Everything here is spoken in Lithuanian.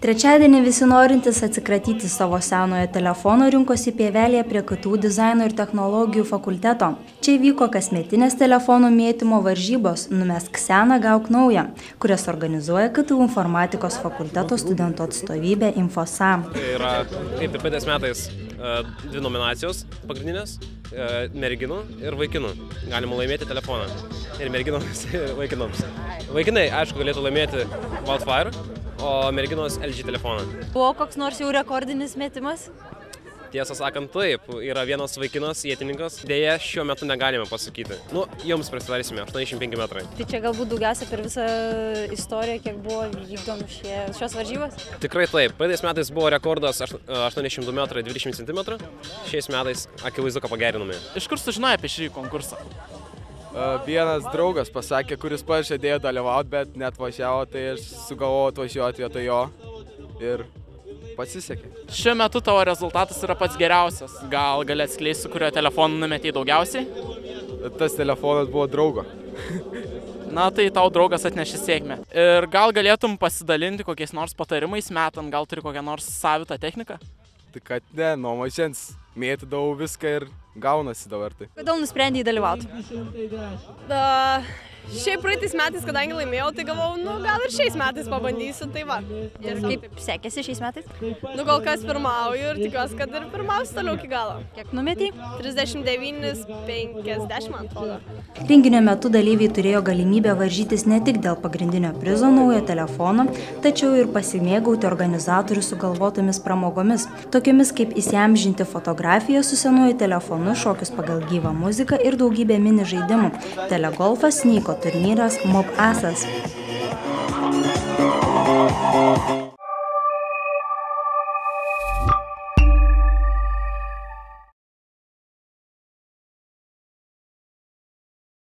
Trečiadienį visi norintys atsikratyti savo senojo telefono rinkosi Pievelėje prie KTU dizaino ir technologijų fakulteto. Čia vyko kasmetinės telefonų mėtymo varžybos Numesk seną, gauk naują, kurias organizuoja KTU informatikos fakulteto studentų atstovybė Infosa. Tai yra, kaip ir praeitais metais, dvi nominacijos pagrindinės – merginų ir vaikinų. Galima laimėti telefoną. Ir merginoms, ir vaikinoms. Vaikinai, aišku, galėtų laimėti Wildfire, o merginos LG telefoną. Buvo koks nors jau rekordinis metimas? Tiesą sakant, taip. Yra vienas vaikinas, ietininkas. Deja, šiuo metu negalime pasakyti. Jums prisidarysime 85 metrai. Tai čia galbūt daugiausia per visą istoriją, kiek buvo vykdomi šios varžybos? Tikrai taip. Praeitais metais buvo rekordas 82 metrai 20 cm. Šiais metais akivaizdu, ką pagerinome. Iš kur sužinojai apie šį konkursą? Vienas draugas pasakė, kuris pats žadėjo dalyvauti, bet neatvažiavo, tai aš sugalvojau atvažiuoti vietoj jo ir pasisekė. Šiuo metu tavo rezultatas yra pats geriausias. Gal gali atskleisti, su kuriuo telefonu numetei daugiausiai? Tas telefonas buvo draugo. Na, tai tau draugas atnešė sėkmę. Ir gal galėtum pasidalinti kokiais nors patarimais metant, gal turi kokią nors savitą techniką? Tai kad ne, nuo mažens mėtydavau viską ir gaunasi dabar tai. Kodėl nusprendėjai dalyvauti? Šiaip praeitais metais, kadangi laimėjau, tai galvojau, gal ir šiais metais pabandysiu, tai va. Ir kaip sekėsi šiais metais? Kol kas pirmauju ir tikiuosi, kad ir pirmausiu toliau iki galo. Kiek numetei? 39,50 man atrodo. Renginio metu dalyviai turėjo galimybę varžytis ne tik dėl pagrindinio prizo naujo telefono, tačiau ir pasimėgauti organizatorių sugalvotomis pramogomis, tokiomis kaip įsiamžinti fotografiją su senuoju telefonu, šokius pagal gyvą muziką ir daugybę mini žaidimų, telegolfas, snyko turnyras, mob asas.